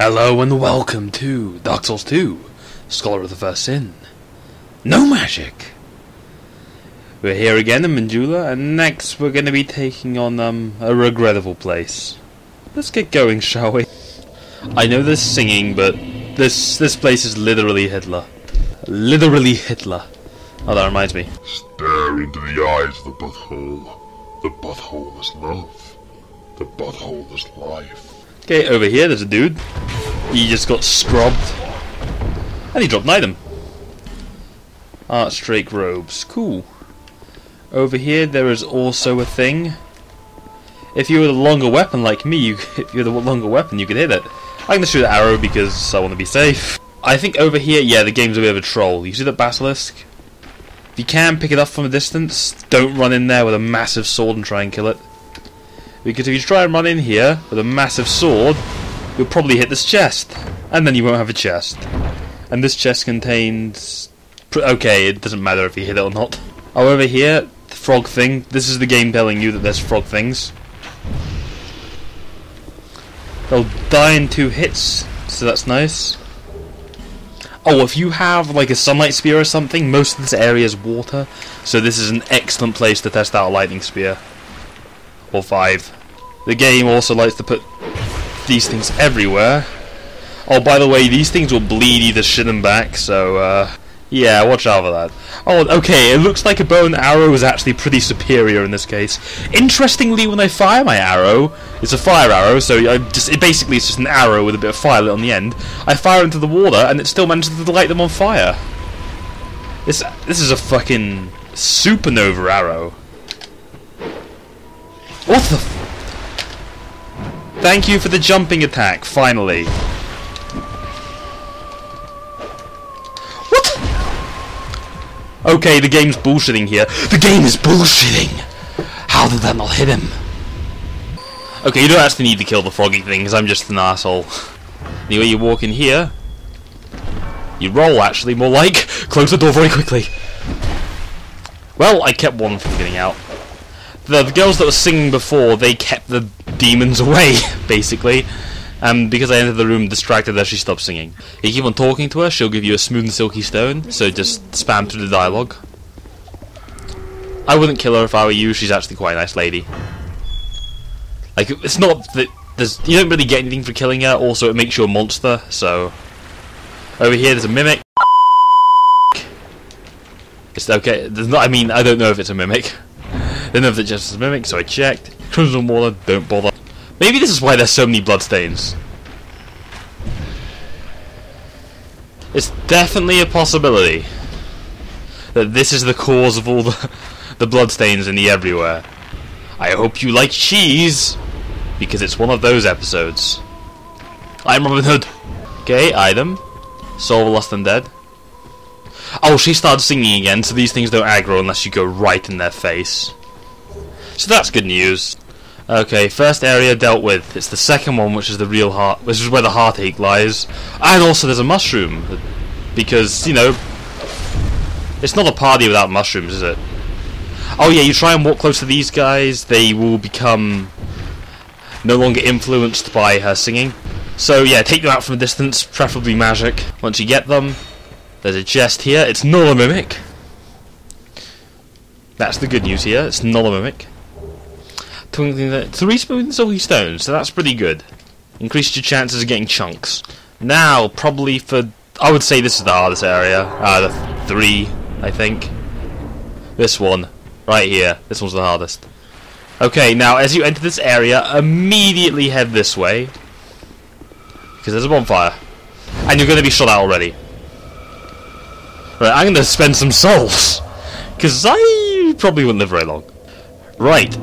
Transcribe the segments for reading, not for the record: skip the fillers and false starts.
Hello and welcome to Dark Souls 2, Scholar of the First Sin. No magic! We're here again in Manjula, and next we're going to be taking on a regrettable place. Let's get going, shall we? I know there's singing, but this place is literally Hitler. Literally Hitler. Oh, that reminds me. Stare into the eyes of the butthole. The butthole is love. The butthole is life. Okay, over here there's a dude. He just got scrubbed. And he dropped an item. Archdrake robes. Cool. Over here there is also a thing. If you were the longer weapon like me, if you're the longer weapon, you could hit it. I'm going to shoot an arrow because I want to be safe. I think over here, yeah, the game's a bit of a troll. You see that basilisk? If you can pick it up from a distance, don't run in there with a massive sword and try and kill it. Because if you try and run in here with a massive sword, you'll probably hit this chest. And then you won't have a chest. And this chest contains... okay, it doesn't matter if you hit it or not. Oh, over here, the frog thing. This is the game telling you that there's frog things. They'll die in 2 hits, so that's nice. Oh, if you have like a sunlight spear or something, most of this area is water. So this is an excellent place to test out a lightning spear. Or 5. The game also likes to put these things everywhere. Oh, by the way, these things will bleed either shit and back, so yeah, watch out for that. Oh, okay, it looks like a bow and arrow is actually pretty superior in this case. Interestingly, when I fire my arrow, it's a fire arrow, so it basically is just an arrow with a bit of fire lit on the end. I fire into the water, and it still manages to light them on fire. This is a fucking supernova arrow. What the Thank you for the jumping attack, finally. What? Okay, the game's bullshitting here. The game is bullshitting! How did that not hit him? Okay, you don't actually need to kill the froggy thing, because I'm just an asshole. Anyway, you walk in here. You roll, actually, more like. Close the door very quickly. Well, I kept one from getting out. The girls that were singing before, they kept the demons away, basically. Because I entered the room distracted as she stopped singing. You keep on talking to her, she'll give you a smooth and silky stone, so just spam through the dialogue. I wouldn't kill her if I were you, she's actually quite a nice lady. Like, it's not that you don't really get anything for killing her, also it makes you a monster, so... Over here there's a mimic. It's okay, I mean, I don't know if it's a mimic. I don't know if it's just a mimic, so I checked. Crimson water, don't bother. Maybe this is why there's so many bloodstains. It's definitely a possibility that this is the cause of all the bloodstains in the everywhere. I hope you like cheese, because it's one of those episodes. I'm Robin Hood. Okay, item. Soul of Lost and Dead. Oh, she started singing again, so these things don't aggro unless you go right in their face. So that's good news. Okay, first area dealt with. It's the second one, which is the real heart, which is where the heartache lies. And also there's a mushroom, because, you know, it's not a party without mushrooms, is it? Oh yeah, you try and walk close to these guys, they will become no longer influenced by her singing. So yeah, take them out from a distance, preferably magic. Once you get them, there's a chest here. It's not a mimic. That's the good news here. It's not a mimic. 3 smooth and silky stones, so that's pretty good. Increased your chances of getting chunks. Now, probably for... I would say this is the hardest area. The 3, I think. This one. Right here. This one's the hardest. Okay, now, as you enter this area, immediately head this way. Because there's a bonfire. And you're going to be shot out already. Right, I'm going to spend some souls. Because I probably wouldn't live very long. Right.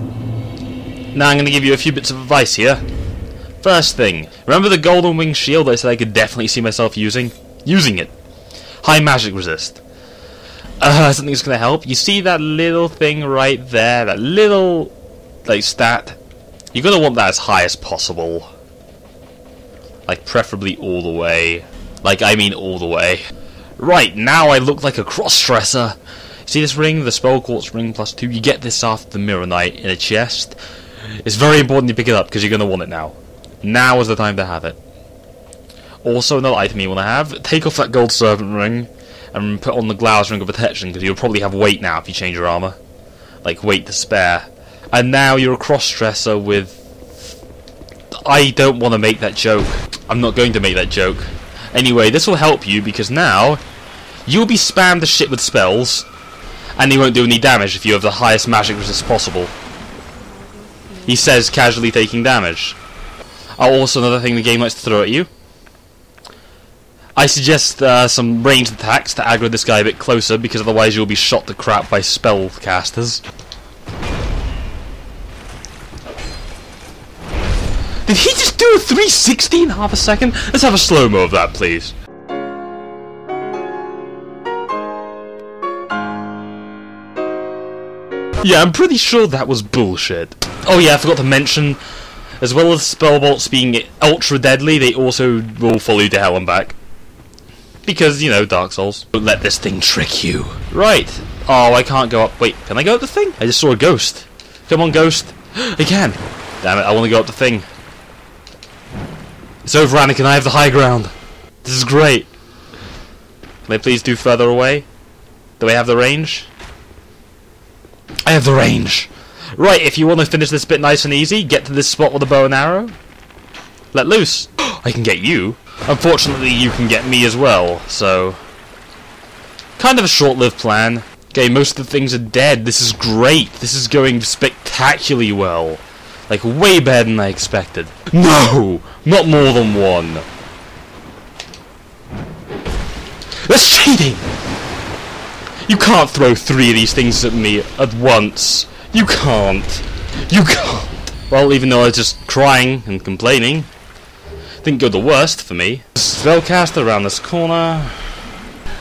Now I'm going to give you a few bits of advice here. First thing, remember the golden wing shield I said I could definitely see myself using? Using it. High magic resist. Something that's going to help. You see that little thing right there? That little, like, stat? You're going to want that as high as possible. Like, preferably all the way. Like, I mean all the way. Right, now I look like a cross-dresser. See this ring? The Spell Quartz ring plus 2. You get this after the Mirror Knight in a chest. It's very important you pick it up, because you're going to want it now. Now is the time to have it. Also, another item you want to have, take off that gold servant ring and put on the glass ring of protection, because you'll probably have weight now if you change your armor. Like, weight to spare. And now you're a cross-dresser with... I don't want to make that joke. I'm not going to make that joke. Anyway, this will help you, because now you'll be spammed to shit with spells, and he won't do any damage if you have the highest magic resist possible. He says casually taking damage. Also, another thing the game likes to throw at you. I suggest some ranged attacks to aggro this guy a bit closer, because otherwise you'll be shot to crap by spellcasters. Did he just do a 360 in half a second? Let's have a slow-mo of that, please. Yeah, I'm pretty sure that was bullshit. Oh yeah, I forgot to mention, as well as spell bolts being ultra deadly, they also will follow you to hell and back. Because, you know, Dark Souls. Don't let this thing trick you. Right. Oh, I can't go up. Wait, can I go up the thing? I just saw a ghost. Come on, ghost. I can. Damn it, I want to go up the thing. It's over, Anakin. I have the high ground. This is great. Can I please do further away? Do I have the range? I have the range. Right, if you want to finish this bit nice and easy, get to this spot with a bow and arrow. Let loose. I can get you. Unfortunately, you can get me as well, so... kind of a short-lived plan. Okay, most of the things are dead. This is great. This is going spectacularly well. Like, way better than I expected. No! Not more than one. That's cheating! You can't throw 3 of these things at me at once. You can't. You can't. Well, even though I was just crying and complaining, didn't go the worst for me. Spellcaster around this corner.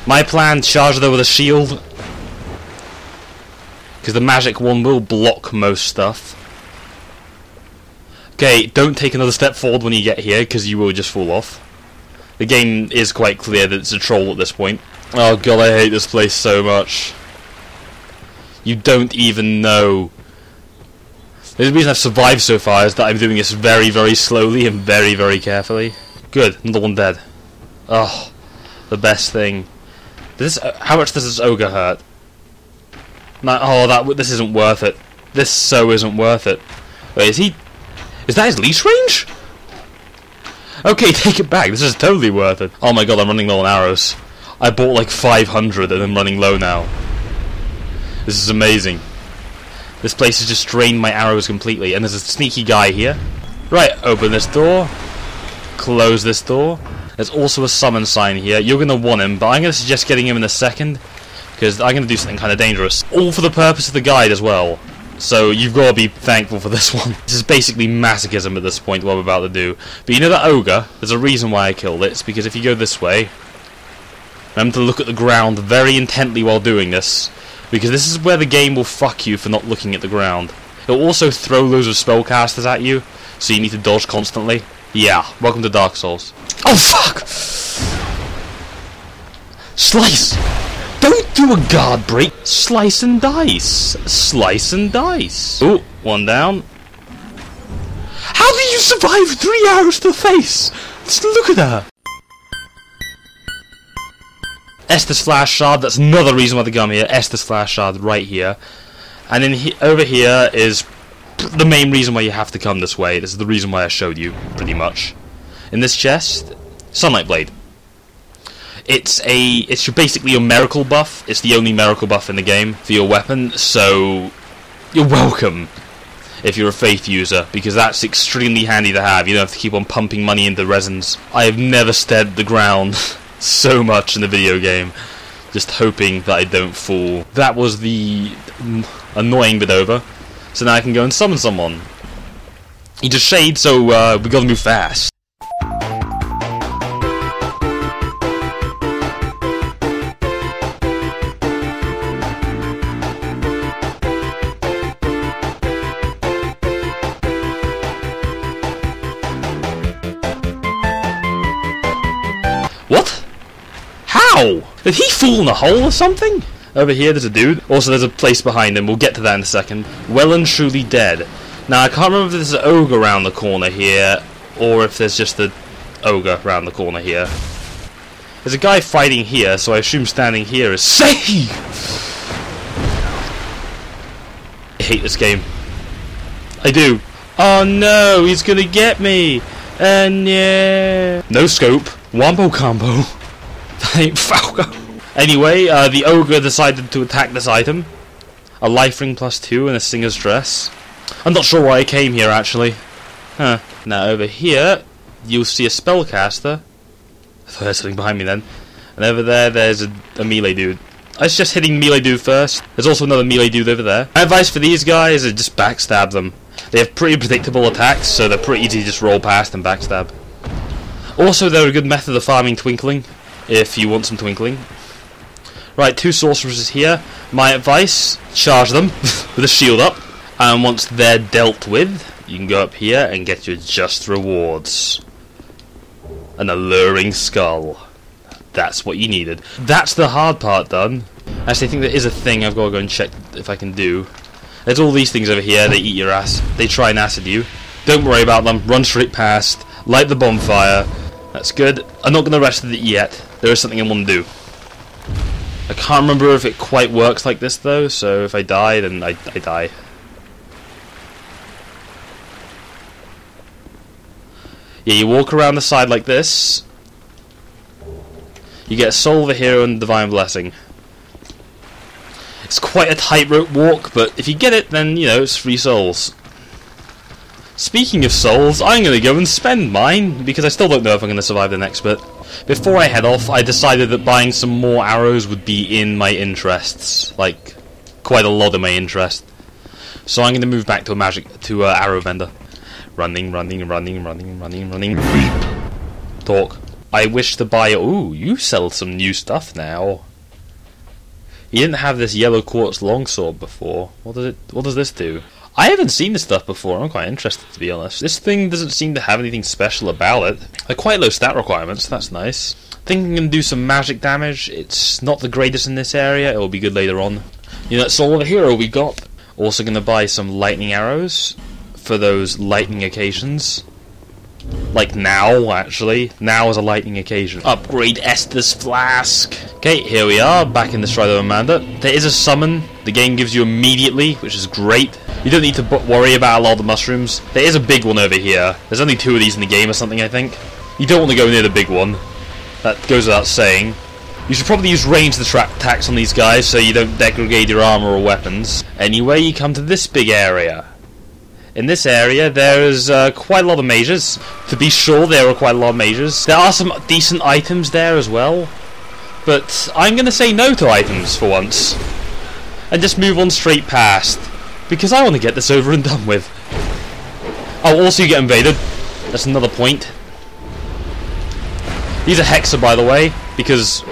My plan, charge her with a shield. Because the magic one will block most stuff. Okay, don't take another step forward when you get here, because you will just fall off. The game is quite clear that it's a troll at this point. Oh god, I hate this place so much. You don't even know. The reason I've survived so far is that I'm doing this very, very slowly and very, very carefully. Good, another one dead. Oh, the best thing. How much does this ogre hurt? No, oh, this isn't worth it. This so isn't worth it. Wait, is that his leash range? Okay, take it back. This is totally worth it. Oh my god, I'm running low on arrows. I bought like 500 and I'm running low now. This is amazing. This place has just drained my arrows completely. And there's a sneaky guy here. Right, open this door. Close this door. There's also a summon sign here. You're going to want him, but I'm going to suggest getting him in a second. Because I'm going to do something kind of dangerous. All for the purpose of the guide as well. So you've got to be thankful for this one. This is basically masochism at this point, what I'm about to do. But you know that ogre? There's a reason why I killed it. It's because if you go this way, remember to look at the ground very intently while doing this. Because this is where the game will fuck you for not looking at the ground. It'll also throw loads of spellcasters at you, so you need to dodge constantly. Yeah, welcome to Dark Souls. Oh fuck! Slice! Don't do a guard break! Slice and dice! Slice and dice! Ooh, one down. How did you survive 3 arrows to the face? Just look at her! Estus Flash Shard, that's another reason why to come here. Estus Flash Shard right here. And then over here is the main reason why you have to come this way. This is the reason why I showed you, pretty much. In this chest, Sunlight Blade. It's basically your miracle buff. It's the only miracle buff in the game for your weapon, so you're welcome if you're a faith user, because that's extremely handy to have. You don't have to keep on pumping money into resins. I have never stared at the ground so much in the video game, just hoping that I don't fall. That was the annoying bit over. So now I can go and summon someone. He just shade, so we gotta move fast. What? How? Did he fall in a hole or something? Over here there's a dude. Also there's a place behind him. We'll get to that in a second. Well and truly dead. Now I can't remember if there's an ogre around the corner here, or if there's just a ogre around the corner here. There's a guy fighting here, so I assume standing here is safe! I hate this game. I do. Oh no, he's gonna get me! And yeah. No scope. Wombo combo. That ain't Falco. Anyway, the ogre decided to attack this item. A life ring +2 and a singer's dress. I'm not sure why I came here actually. Huh. Now over here, you'll see a spellcaster. I thought there was something behind me then. And over there, there's a melee dude. I was just hitting melee dude first. There's also another melee dude over there. My advice for these guys is just backstab them. They have pretty predictable attacks, so they're pretty easy to just roll past and backstab. Also, they're a good method of farming twinkling, if you want some twinkling. Right, 2 sorceresses here. My advice, charge them with a shield up. And once they're dealt with, you can go up here and get your just rewards. An alluring skull. That's what you needed. That's the hard part done. Actually, I think there is a thing I've got to go and check if I can do. There's all these things over here. They eat your ass. They try and acid you. Don't worry about them. Run straight past. Light the bonfire. That's good. I'm not going to rest it yet. There is something I want to do. I can't remember if it quite works like this though, so if I die, then I die. Yeah, you walk around the side like this. You get a soul of a hero and divine blessing. It's quite a tightrope walk, but if you get it, then, you know, it's 3 souls. Speaking of souls, I'm going to go and spend mine, because I still don't know if I'm going to survive the next bit. Before I head off, I decided that buying some more arrows would be in my interests. Like, quite a lot of my interest. So I'm going to move back to a arrow vendor. Running. Talk. I wish to buy... Ooh, you sell some new stuff now. You didn't have this yellow quartz longsword before. What does this do? I haven't seen this stuff before. I'm quite interested, to be honest. This thing doesn't seem to have anything special about it. They're quite low stat requirements. That's nice. I think I'm going to do some magic damage. It's not the greatest in this area. It will be good later on. You know, that's all of the hero we got. Also going to buy some lightning arrows for those lightning occasions. Like now, actually. Now is a lightning occasion. Upgrade Estes Flask. Okay, here we are, back in the Stride of Amanda. There is a summon. The game gives you immediately, which is great. You don't need to worry about a lot of the mushrooms. There is a big one over here. There's only 2 of these in the game or something, I think. You don't want to go near the big one. That goes without saying. You should probably use ranged attacks on these guys so you don't degrade your armor or weapons. Anyway, you come to this big area. In this area, there is quite a lot of mages. To be sure, there are quite a lot of mages. There are some decent items there as well. But I'm going to say no to items for once. And just move on straight past. Because I want to get this over and done with. Oh, also you get invaded. That's another point. These are Hexa, by the way. Because...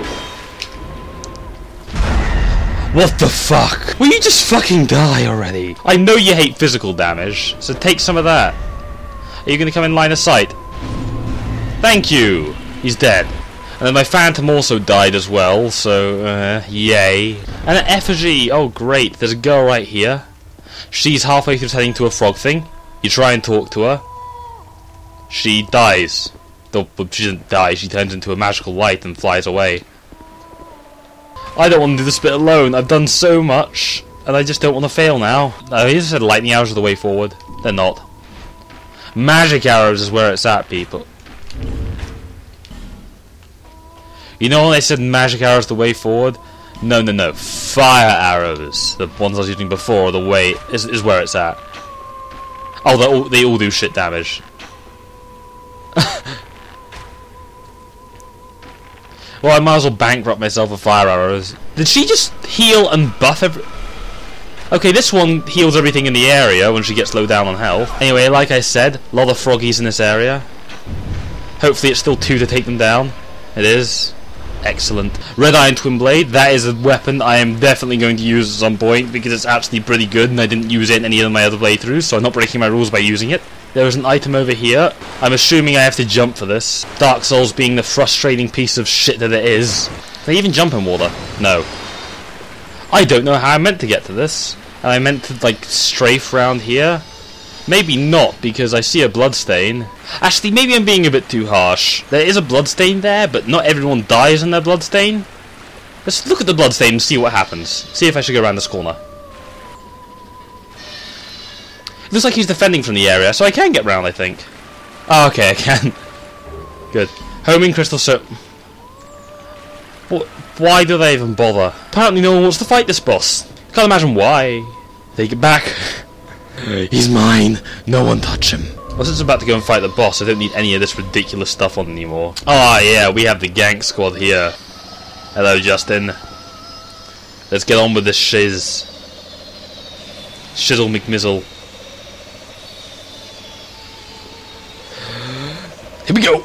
What the fuck? Will you just fucking die already? I know you hate physical damage, so take some of that. Are you going to come in line of sight? Thank you! He's dead. And then my phantom also died as well, so, yay. And an effigy! Oh great, there's a girl right here. She's halfway through heading to a frog thing. You try and talk to her. She dies. Though she doesn't die, she turns into a magical light and flies away. I don't want to do this bit alone. I've done so much, and I just don't want to fail now. He just said lightning arrows are the way forward. They're not. Magic arrows is where it's at, people. You know when they said magic arrows the way forward? No. Fire arrows, the ones I was using before, the way is where it's at. Oh, they all do shit damage. Well, I might as well bankrupt myself with fire arrows. Did she just heal and buff every... Okay, this one heals everything in the area when she gets low down on health. Anyway, like I said, a lot of froggies in this area. Hopefully it's still 2 to take them down. It is. Excellent. Red Iron Twin Blade, that is a weapon I am definitely going to use at some point because it's actually pretty good and I didn't use it in any of my other playthroughs, so I'm not breaking my rules by using it. There is an item over here. I'm assuming I have to jump for this. Dark Souls being the frustrating piece of shit that it is. Can I even jump in water? No. I don't know how I meant to get to this. And I meant to, like, strafe around here. Maybe not, because I see a bloodstain. Actually, maybe I'm being a bit too harsh. There is a bloodstain there, but not everyone dies in their bloodstain. Let's look at the bloodstain and see what happens. See if I should go around this corner. It looks like he's defending from the area, so I can get round, I think. Oh, okay, I can. Good. Homing crystal soap. Why do they even bother? Apparently no one wants to fight this boss. Can't imagine why. Take it back. He's mine. No one touch him. Well, since I'm about to go and fight the boss, I don't need any of this ridiculous stuff on anymore. Oh yeah, we have the gank squad here. Hello, Justin. Let's get on with this shiz. Shizzle McMizzle. Here we go.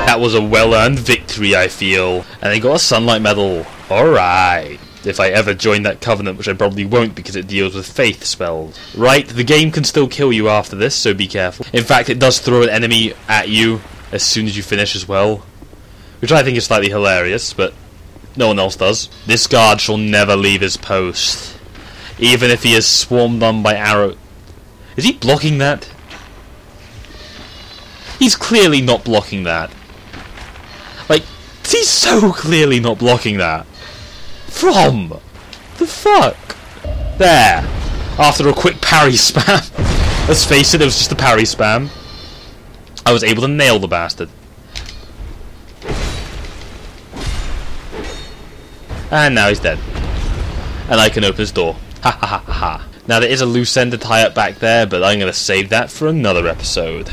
That was a well-earned victory, I feel. And I got a sunlight medal. Alright. If I ever join that covenant, which I probably won't because it deals with faith spells. Right, the game can still kill you after this, so be careful. In fact, it does throw an enemy at you as soon as you finish as well. Which I think is slightly hilarious, but no one else does. This guard shall never leave his post. Even if he is swarmed on by arrow... Is he blocking that? He's clearly not blocking that. Like, he's so clearly not blocking that. From the fuck? There. After a quick parry spam. Let's face it, it was just a parry spam. I was able to nail the bastard. And now he's dead. And I can open his door. Ha ha ha ha. Now there is a loose end to tie up back there, but I'm going to save that for another episode.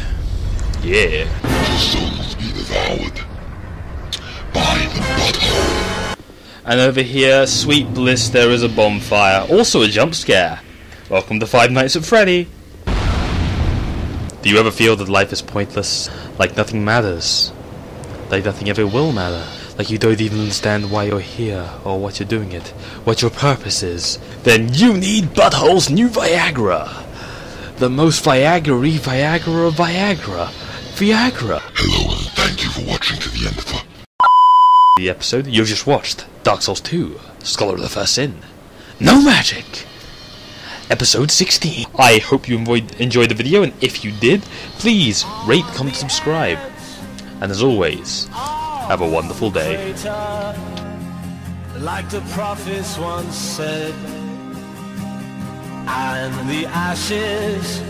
Yeah. The souls be devoured by the butthole. And over here, sweet bliss, there is a bonfire. Also a jump scare. Welcome to Five Nights at Freddy. Do you ever feel that life is pointless? Like nothing matters? Like nothing ever will matter? Like you don't even understand why you're here, or what you're doing it, what your purpose is? Then you need Butthole's new Viagra. The most Viagra-y Viagra of Viagra. Viagra. Hello and thank you for watching to the end of the episode you've just watched. Dark Souls 2, Scholar of the First Sin. No magic. Episode 16. I hope you enjoyed the video, and if you did, please rate, comment, subscribe. And as always, have a wonderful day. Like the prophets once said, and the ashes